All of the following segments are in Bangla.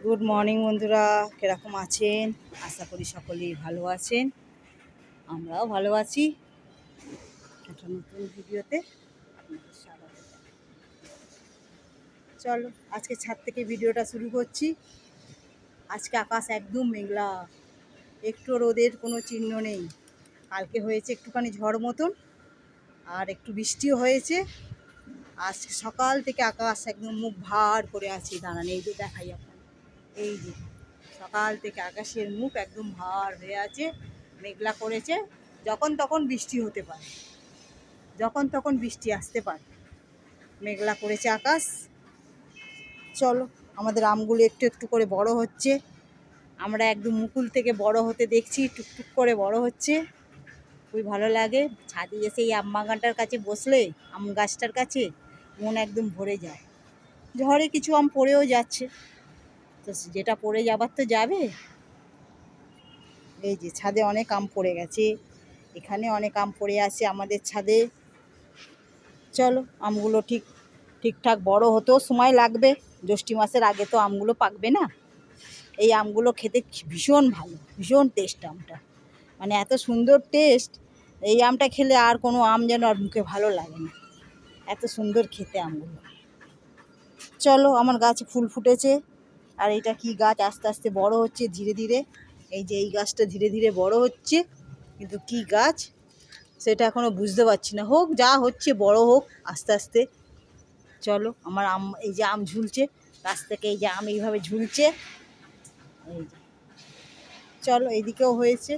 গুড মর্নিং বন্ধুরা, কিরকম আছেন? আশা করি সকলেই ভালো আছেন। আমরাও ভালো আছি। একটা নতুন ভিডিওতে আপনাদের স্বাগত। চলো আজকে ছাদ থেকে ভিডিওটা শুরু করছি। আজকে আকাশ একদম মেঘলা, একটু রোদের কোনো চিহ্ন নেই। কালকে হয়েছে একটুখানি ঝড় মতন, আর একটু বৃষ্টিও হয়েছে। আজকে সকাল থেকে আকাশ একদম মুখ ভার করে আছে। দাঁড়ান, এই যে দেখাই আপনার, এই যে সকাল থেকে আকাশের মুখ একদম ভার হয়ে আছে, মেঘলা করেছে। যখন তখন বৃষ্টি হতে পারে, যখন তখন বৃষ্টি আসতে পারে, মেঘলা করেছে আকাশ। চলো, আমাদের আমগুলো একটু একটু করে বড় হচ্ছে। আমরা একদম মুকুল থেকে বড় হতে দেখছি, টুকটুক করে বড় হচ্ছে। খুবই ভালো লাগে। ছাদে এসে এই আম বাগানটার কাছে বসলে, আম গাছটার কাছে মন একদম ভরে যায়। ঝড়ে কিছু আম পড়েও যাচ্ছে, তো যেটা পড়ে যাবার তো যাবে। এই যে ছাদে অনেক আম পড়ে গেছে, এখানে অনেক আম পড়ে আছে আমাদের ছাদে। চলো, আমগুলো ঠিকঠাক বড় হতেও সময় লাগবে। জ্যৈষ্ঠী মাসের আগে তো আমগুলো পাকবে না। এই আমগুলো খেতে ভীষণ ভালো, ভীষণ টেস্ট আমটা, মানে এত সুন্দর টেস্ট। এই আমটা খেলে আর কোনো আম যেন আর মুখে ভালো লাগে না, এত সুন্দর খেতে আমগুলো। চলো, আমার গাছে ফুল ফুটেছে। আর এটা কি গাছ, আস্তে আস্তে বড় হচ্ছে ধীরে ধীরে। এই যে এই গাছটা ধীরে ধীরে বড় হচ্ছে, কিন্তু কি গাছ সেটা এখনও বুঝতে পারছি না। হোক, যা হচ্ছে বড় হোক আস্তে আস্তে। চলো, আমার আম, এই যে আম ঝুলছে গাছ থেকে, এই যে আম এইভাবে ঝুলছে, এই যে। চলো, এদিকেও হয়েছে,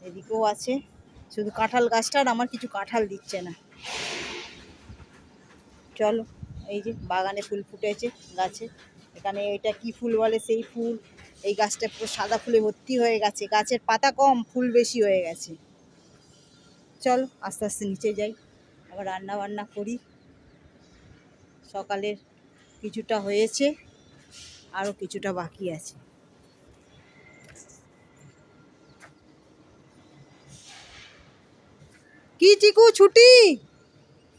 এদিকেও আছে। শুধু কাঁঠাল গাছটা, আর আমার কিছু কাঁঠাল দিচ্ছে না। চলো, এই যে বাগানে ফুল ফুটেছে গাছে। এখানে এটা কি ফুল বলে, সেই ফুল। এই গাছটা পুরো সাদা ফুলে ভর্তি হয়ে গেছে, গাছের পাতা কম, ফুল বেশি হয়ে গেছে। চলো আস্তে আস্তে নিচে যাই, আবার রান্না বান্না করি। সকালের কিছুটা হয়েছে, আরও কিছুটা বাকি আছে। কি চিকু ছুটি?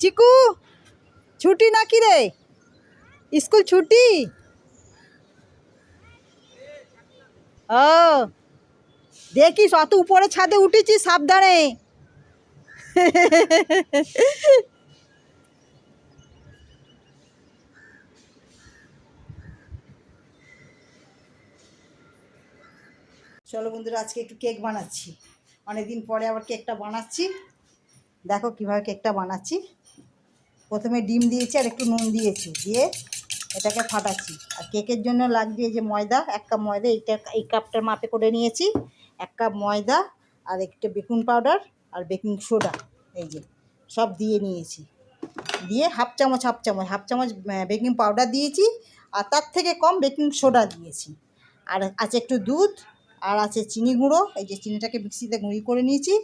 চিকু ছুটি নাকি রে? স্কুল ছুটি? ও, দেখিস অত উপরে ছাদে উঠেছি, সাবধানে। চলো বন্ধুরা, আজকে একটু কেক বানাচ্ছি। অনেকদিন পরে আবার কেকটা বানাচ্ছি। দেখো কিভাবে কেকটা বানাচ্ছি। প্রথমে ডিম দিয়েছি আর একটু নুন দিয়েছি, দিয়ে এটাকে ফাটাচ্ছি। আর কেকের জন্য লাগবে যে ময়দা, 1 কাপ ময়দা, এইটা এই কাপটার মাপে করে নিয়েছি। 1 কাপ ময়দা, আর একটু বেকিং পাউডার আর বেকিং সোডা, এই যে সব দিয়ে নিয়েছি। দিয়ে হাফ চামচ বেকিং পাউডার দিয়েছি, আর তার থেকে কম বেকিং সোডা দিয়েছি। আর আছে একটু দুধ, আর আছে চিনি গুঁড়ো, এই যে চিনিটাকে মিক্সিতে গুঁড়ি করে নিয়েছি।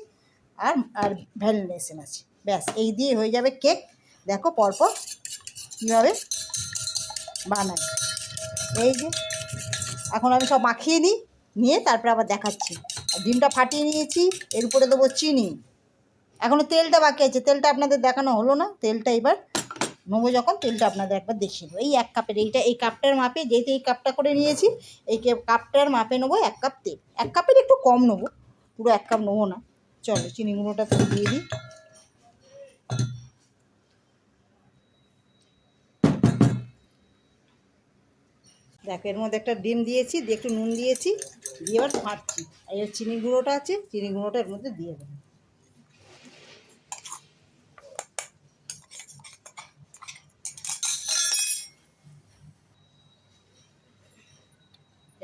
আর আর ভ্যানিলা এসেন্স আছে। ব্যাস, এই দিয়ে হয়ে যাবে কেক। দেখো পরপর কীভাবে বানাই। এই যে এখন আমি সব মাখিয়ে নিই, নিয়ে তারপরে আবার দেখাচ্ছি। আর ডিমটা ফাটিয়ে নিয়েছি, এর উপরে দেবো চিনি। এখনও তেলটা বাকি আছে, তেলটা আপনাদের দেখানো হলো না। তেলটা এবার নেবো, যখন তেলটা আপনাদের একবার দেখিয়ে দেবো। এই 1 কাপের, এই কাপটার মাপে, যেহেতু এই কাপটা করে নিয়েছি, এই কাপটার মাপে নেবো 1 কাপ তেল। 1 কাপের একটু কম নেবো, পুরো 1 কাপ নেবো না। চলো, চিনি গুঁড়োটা তো দিয়ে দিই। দেখো, এর মধ্যে একটা ডিম দিয়েছি, দিয়ে একটু নুন দিয়েছি, দিয়ে এবার ফাটছি। এই চিনি গুঁড়োটা আছে, চিনি গুঁড়োটা এর মধ্যে দিয়ে দেবো।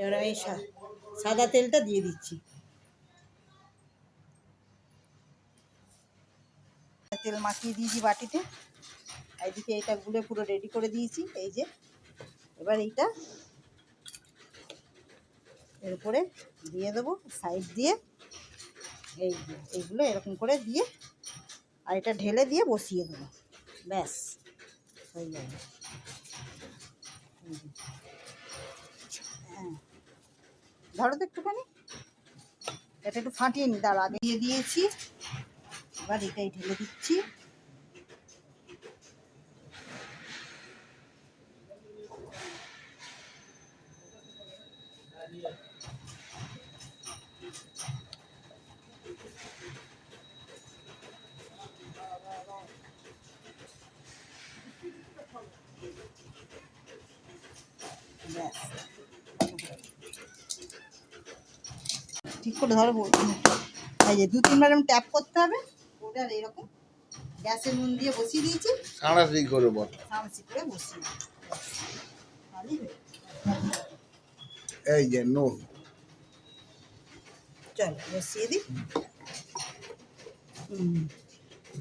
এবার আমি সাদা তেলটা দিয়ে দিচ্ছি। তেল মাখিয়ে দিয়েছি বাটিতে। এইদিকে এইটা গুলে পুরো রেডি করে দিয়েছি, এই যে। এবার এইটা এর উপরে দিয়ে দেবো, সাইড দিয়ে। এইগুলো এরকম করে দিয়ে, আর এটা ঢেলে দিয়ে বসিয়ে দেবো। ব্যাস, হয়ে যাবে। হ্যাঁ, ধরো তো একটুখানি, এটা একটু ফাটিয়ে নি, তার আগে দিয়ে দিয়েছি। এবার এটাই ঢেলে দিচ্ছি। ঠিক করে ধরবো, এই যে 2-3 বার এরকম ট্যাপ করতে হবে। ওটা এরকম গ্যাসের নুন দিয়ে বসিয়ে দিয়েছি, সাঁড়াশি করে বল, সামসি করে বসিয়ে এই যে নুন চল বসিয়ে দিই।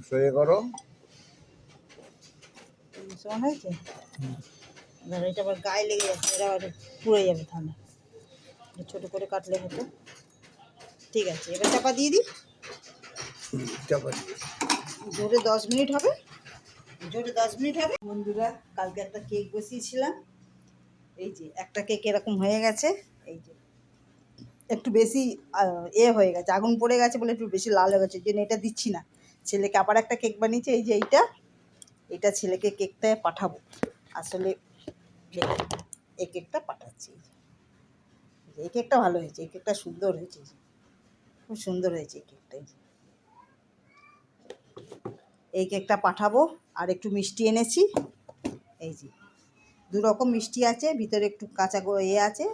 সয়ে করো। সমান হয়েছে, ধরো এটা আবার গায়ে লেগে যাচ্ছে, এটা আবার পুড়ে যাবে তাহলে, ছোটো করে কাটলে হতো। ঠিক আছে, এবার চাপা দিয়ে দিই। চাপা দিয়ে জোরে 10 মিনিট হবে, জোরে 10 মিনিট হবে। বন্ধুরা, কালকে একটা কেক বসিয়েছিলাম, এই যে একটা কেক এরকম হয়ে গেছে। এই যে একটু বেশি হয়ে গেছে, আগুন পড়ে গেছে বলে একটু বেশি লাল হয়ে গেছে, যে এটা দিচ্ছি না। ছেলেকে আবার একটা কেক বানিয়েছে, এই যে এইটা ছেলেকে কেকটা পাঠাবো। আসলে এই কেকটা পাঠাচ্ছি, এই কেকটা ভালো হয়েছে, এই কেকটা সুন্দর হয়েছে, খুব সুন্দর হয়েছে এই কেকটা। এই কেকটা পাঠাবো। আর একটু মিষ্টি এনেছি, এই যে 2 রকম মিষ্টি আছে, ভিতরে একটু কাঁচা আছে,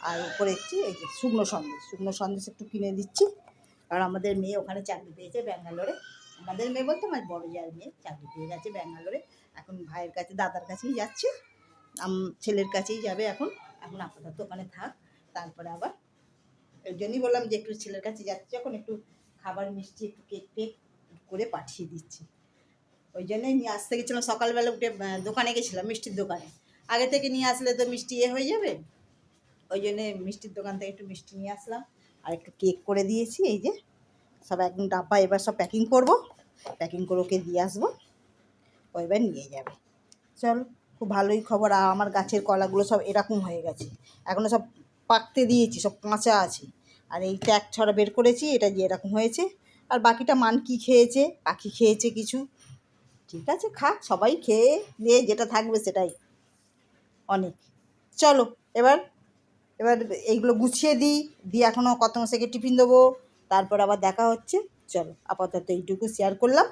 আর উপরে একটু এই যে শুকনো সন্দেশ একটু কিনে দিচ্ছি। কারণ আমাদের মেয়ে ওখানে চাকরি পেয়েছে ব্যাঙ্গালোরে। আমাদের মেয়ে বলতে আমার বড় যার মেয়ে চাকরি পেয়ে গেছে ব্যাঙ্গালোরে। এখন ভাইয়ের কাছে, দাদার কাছেই যাচ্ছে, ছেলের কাছেই যাবে এখন আপাতত ওখানে থাক, তারপরে আবার। ওই জন্যই বললাম যে একটু ছেলের কাছে যাচ্ছে যখন, একটু খাবার মিষ্টি একটু কেক টেক করে পাঠিয়ে দিচ্ছি। ওই জন্যই নিয়ে আসতে গেছিলাম, সকালবেলা উঠে দোকানে গেছিলাম, মিষ্টির দোকানে। আগে থেকে নিয়ে আসলে তো মিষ্টি হয়ে যাবে, ওই জন্যে মিষ্টির দোকান থেকে একটু মিষ্টি নিয়ে আসলাম, আর একটু কেক করে দিয়েছি। এই যে সব একদম ডাব্বা, এবার সব প্যাকিং করব, প্যাকিং করে ওকে দিয়ে আসবো, ও এবার নিয়ে যাবে। চলো, খুব ভালোই খবর। আর আমার গাছের কলাগুলো সব এরকম হয়ে গেছে, এখনও সব পাকতে দিয়েছি, সব কাঁচা আছে। আর এই ট্যাগ ছড়া বের করেছি, এটা যে এরকম হয়েছে। আর বাকিটা মানকি খেয়েছে, পাখি খেয়েছে কিছু। ঠিক আছে, খাক, সবাই খেয়ে দিয়ে যেটা থাকবে সেটাই অনেক। চলো এবার এইগুলো গুছিয়ে দিই, এখনও কত মশাইকে টিফিন দেবো, তারপর আবার দেখা হচ্ছে। চলো, আপাতত এইটুকু শেয়ার করলাম,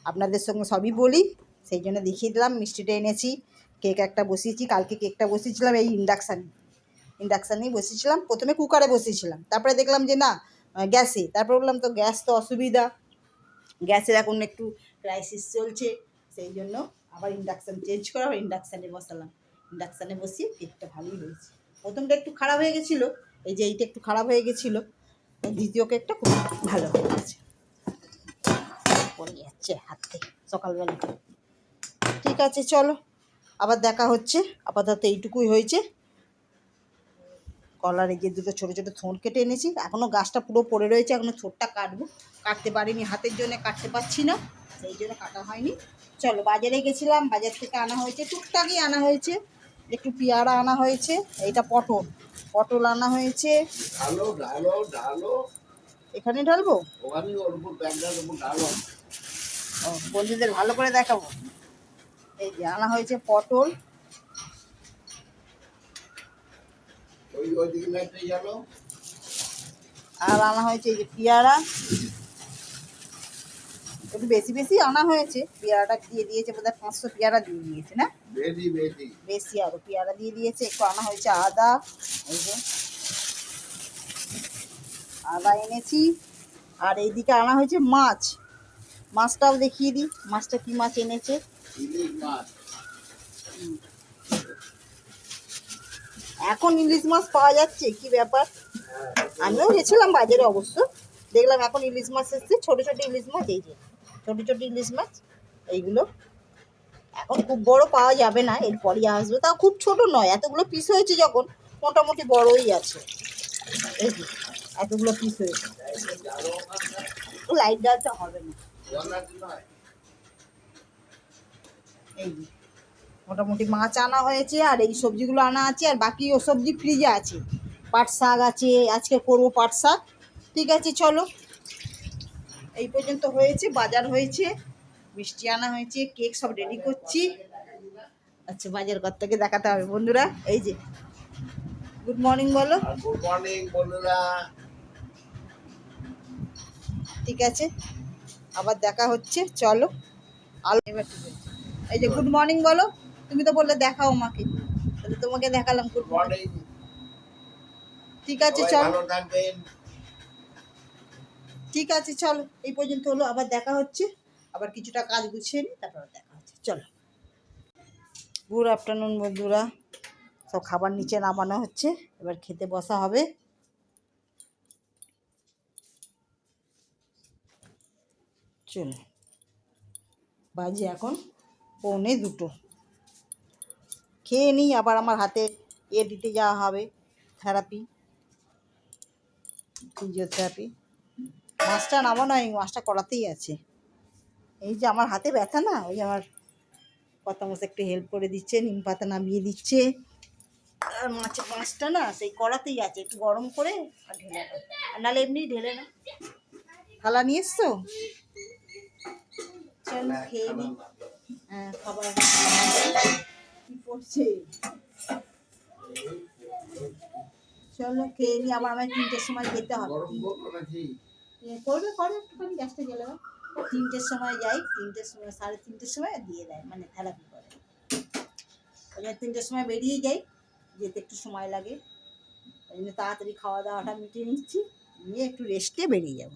আপনাদের সঙ্গে সবই বলি, সেই জন্য দেখিয়ে দিলাম। মিষ্টিটা এনেছি, কেক একটা বসিয়েছি, কালকে কেকটা বসিয়েছিলাম এই ইন্ডাকশানেই বসিয়েছিলাম। প্রথমে কুকারে বসিয়েছিলাম, তারপরে দেখলাম যে না, গ্যাসে। তারপর বললাম তো গ্যাস তো অসুবিধা, গ্যাসের এখন একটু ক্রাইসিস চলছে, সেই জন্য আবার ইন্ডাকশান চেঞ্জ করে আবার ইন্ডাকশানে বসালাম। ইন্ডাকশানে বসিয়ে কেকটা ভালোই হয়েছে। প্রথমটা একটু খারাপ হয়ে গেছিলো, এই যে এইটা একটু খারাপ হয়ে গেছিলো, দ্বিতীয় কেকটা খুব ভালো হয়ে গেছে। পড়ে যাচ্ছে হাত থেকে সকালবেলা। ঠিক আছে, চলো আবার দেখা হচ্ছে, আপাতত এইটুকুই হয়েছে। কলার এই যে 2টো ছোটো ছোটো থোঁট কেটে এনেছি, এখনও গাছটা পুরো পড়ে রয়েছে, এখনও থোঁটটা কাটবো, কাটতে পারিনি, হাতের জন্য কাটতে পারছি না, সেই জন্য কাটা হয়নি। চলো, বাজারে গেছিলাম, বাজার থেকে আনা হয়েছে, টুকটাকই আনা হয়েছে, একটু পেয়ারা আনা হয়েছে, এইটা পটল আনা হয়েছে। এখানে ঢালবো, ও বন্ধুদের ভালো করে দেখাবো। এই যে আনা হয়েছে পটল, আর আনা হয়েছে এই যে পেয়ারা, একটু বেশি বেশি আনা হয়েছে। পেয়ারাটা দিয়ে দিয়েছে বোধহয় 500 পেয়ারা দিয়ে দিয়েছে, না বেশি আরও পেয়ারা দিয়ে দিয়েছে। একটু আনা হয়েছে আদা, এই যে আদা এনেছি। আর এইদিকে আনা হয়েছে মাছটাও দেখিয়ে দিই, মাছটা কি মাছ এনেছে। এখন ইলিশ মাছ পাওয়া যাচ্ছে, কি ব্যাপার? আমিও গেছিলাম বাজারে, অবশ্য দেখলাম এখন ইলিশ মাছ এসছে, ছোটো ছোটো ইলিশ মাছ, এই যে ছোটো ছোটো ইলিশ মাছ এইগুলো। এখন খুব বড় পাওয়া যাবে না, এরপরই আসবে, তাও খুব ছোট নয়, এতগুলো পিস হয়েছে যখন মোটামুটি বড়ই আছে। এই যে এতগুলো পিস হয়েছে, লাইট জ্বালতে হবে না। এই যে মোটামুটি মাছ আনা হয়েছে, আর এই সবজিগুলো আনা আছে, আর বাকি ও সবজি ফ্রিজে আছে। পাট শাক আছে, আজকে করবো পাট শাক। ঠিক আছে, চলো, এই পর্যন্ত হয়েছে, বাজার হয়েছে, মিষ্টি আনা হয়েছে, কেক সব রেডি করছি। আচ্ছা, বাজার ঘর থেকে দেখাতে হবে বন্ধুরা, এই যে গুড মর্নিং বলো। আর গুড মর্নিং বন্ধুরা। ঠিক আছে, আবার দেখা হচ্ছে, চলো। আলো এবার ঠিক আছে। এই যে গুড মর্নিং বলো, তুমি তো বললে দেখাও আমাকে, তাহলে তোমাকে দেখালাম গুড গুড মর্নিং। মর্নিং। ঠিক আছে সবাই চলো, ভালো থাকবেন। ঠিক আছে চলো, এই পর্যন্ত হলো, আবার দেখা হচ্ছে। আবার কিছুটা কাজ গুছিয়ে নিই, তারপর দেখা হচ্ছে, চলো। গুড আফটারনুন বন্ধুরা, সব খাবার নিচে নামানো হচ্ছে, এবার খেতে বসা হবে। চলো, বাজে এখন 1:45। খেয়ে নিই, আবার আমার হাতে দিতে যাওয়া হবে, থেরাপি, ফিজিওথেরাপি। মাছটা নামানো হয়নি, মাছটা করাতেই আছে। এই যে আমার হাতে ব্যথা না, ওই আমার কর্তামশাই একটু হেল্প করে দিচ্ছে, নিম পাতা নামিয়ে দিচ্ছে। আর মাছটা না সেই কড়াতেই আছে, একটু গরম করে আর ঢেলে দাও, আর নাহলে এমনি ঢেলে না। থালা নিয়ে এসছো? চলো খেয়ে নিই। হ্যাঁ, খাবার কি পড়ছে, চলো খেয়ে নিই, আবার আমার 3টের সময় যেতে হবে। গরম করবো নাকি? করবে করবে, একটুখানি গ্যাসটা জ্বালে দাও। 3টের সময় যাই, 3টের সময় 3:30 সময় দিয়ে দেয়, মানে থেরাপি করে। ওই জন্য 3টের সময় বেরিয়ে যাই, যেতে একটু সময় লাগে, ওই জন্য তাড়াতাড়ি খাওয়া দাওয়াটা মিটিয়ে নিচ্ছি, নিয়ে একটু রেস্টে বেরিয়ে যাব।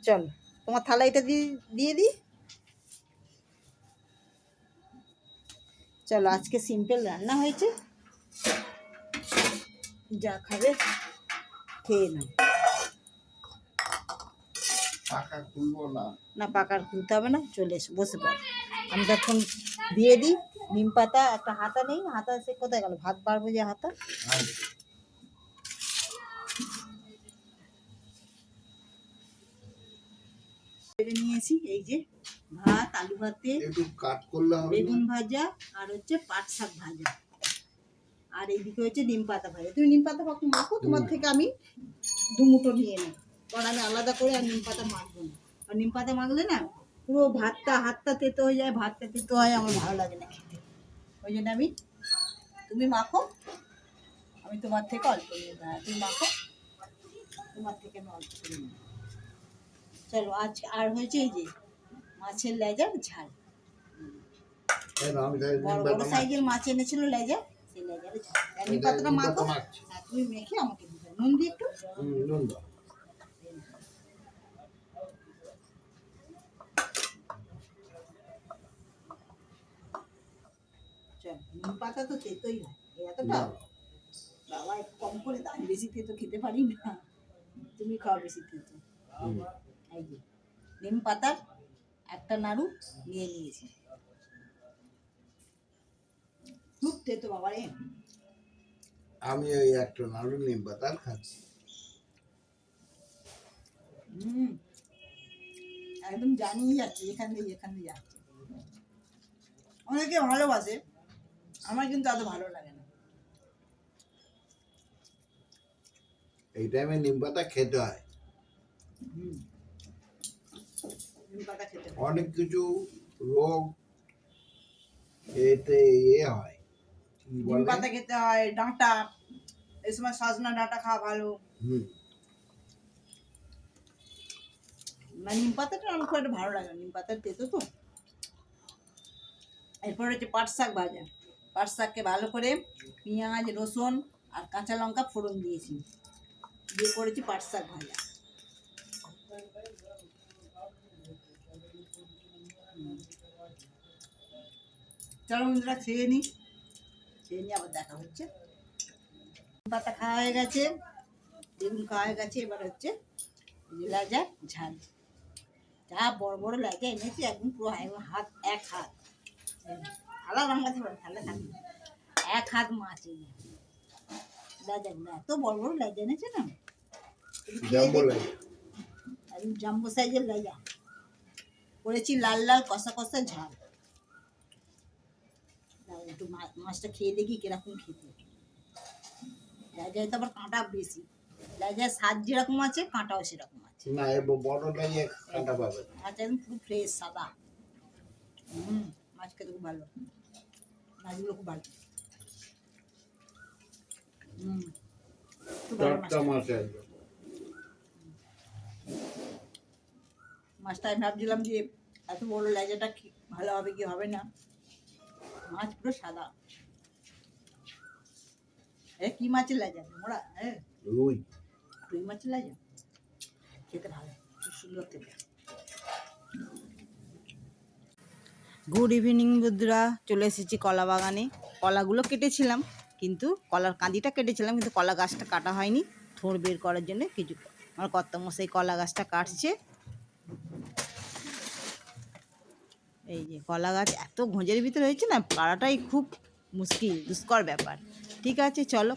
চলো, তোমার থালা এটা দিয়ে দিই। চলো, আজকে সিম্পল রান্না হয়েছে, যা খাবে খেয়ে নাও। পাকা খুলবো না। না, পাকার খুলতে হবে না, চলে এসো, বসে পড়ো। আমি তখন দিয়ে দিই নিম পাতা, একটা হাতা নেই, হাতা সে কোথায় গেল, ভাত বাড়বো যে হাতা। বেড়ে নিয়েছি, এই যে ভাত, আলু ভাতে, একটু কাট করলে হবে না? বেগুন ভাজা, আর হচ্ছে পাট শাক ভাজা, আর এইদিকে হচ্ছে নিম পাতা ভাজা। তুমি নিম পাতা কখন মাখো, তোমার থেকে আমি 2 মুঠো নিয়ে নেব, কারণ আমি আলাদা করে আর নিম পাতা মাখবো না। আর নিম পাতা মাখলে না পুরো হাতটা তেতো হয়ে যায়, ভাতটা তেতো হয়, আমার ভালো লাগে না খেতে। ওই জন্য তুমি মাখো, আমি তোমার থেকে অল্প নিয়ে নেবো। তুমি মাখো, তোমার থেকে আমি অল্প করে নেব। চলো, আজ আর হয়েছে এই যে মাছের লেজার ঝাল, বড় বড় সাইজের মাছ এনেছিল লেজা, সেই লেজারে ঝাল। নিম পাতাটা মাখো, হ্যাঁ তুমি মেখে আমাকে দিবে, নুন দিয়ে একটু। নুন দাও। চল, নিম পাতা তো তেতোই হয়, এতটা বাবা একটু কম করে দাও, আমি বেশি তেতো খেতে পারি না, তুমি খাও বেশি তেতো। এই যে নিম পাতার একটা নাড়ু নিয়ে নিয়েছি, খুব তেতো বাবা রে। আমি ওই একটা নাড়ু নিম পাতার খাচ্ছি। একদম জানিয়ে যাচ্ছে, এখান দিয়ে যাচ্ছে। অনেকে ভালোবাসে, আমার কিন্তু এত ভালো লাগে না। এই টাইমে নিম পাতা খেতে হয়। নিম পাতা খেতে হয়। অনেক কিছু রোগ এতে হয়। কি নিম বলে? পাতা খেতে হয়, ডাঁটা, এই সময় সজনা ডাঁটা খাওয়া ভালো। মানে নিম পাতাটা আমার খুব একটা ভালো লাগে না, নিম পাতার তেতো তো। এরপর হচ্ছে পাট শাক ভাজা, পাট শাককে ভালো করে পেঁয়াজ, রসুন আর কাঁচা লঙ্কা ফোড়ন দিয়েছি, দিয়ে করেছি পাট শাক ভাজা। চলো বন্ধুরা, খেয়ে নিই, আবার দেখা হচ্ছে। পাতা খাওয়া হয়ে গেছে, বেগুন খাওয়া হয়ে গেছে, এবার হচ্ছে লেজা ঝাল। যা বড় বড় লেজা এনেছি, একদম পুরো হাত, এক হাত, থালা রান্নাতে পারে, থালা থাকবে, এক হাত মাছ এনেছি। লেজাগুলো এত বড় বড় লেজা এনেছে না, একদম জাম্বো সাইজের লেজা করেছি, লাল লাল কষা কষা ঝাল। একটু মাছটা খেয়ে দেখি কিরকম খেতে। লেজায় তো আবার কাঁটা বেশি, লেজার স্বাদ যেরকম আছে কাঁটাও সেরকম আছে। না, বড় লেগে কাঁটা পাবে। আচ্ছা, একদম পুরো ফ্রেশ সাদা। মাছ খেতে খুব ভালো, মাছগুলো খুব ভালো। টাটকা মাছ একদম। মাছটা আমি ভাবছিলাম যে এত বড় লেজাটা কি ভালো হবে কি হবে না, মাছ পুরো সাদা। কি মাছের লেজা মোড়া? হ্যাঁ, রুই। রুই মাছের লেজা খেতে ভালো, খুব সুন্দর খেতে। গুড ইভিনিং বন্ধুরা, চলে এসেছি কলা বাগানে। কলাগুলো কেটেছিলাম, কিন্তু কলার কাঁদিটা কেটেছিলাম, কিন্তু কলা গাছটা কাটা হয়নি। থোড় বের করার জন্য কিছু আমার কর্তামশাই কলা গাছটা কাটছে। এই যে কলা গাছ এত ঘোঁজের ভিতরে হয়েছে না, পাড়াটাই খুব মুশকিল, দুষ্কর ব্যাপার। ঠিক আছে, চলো।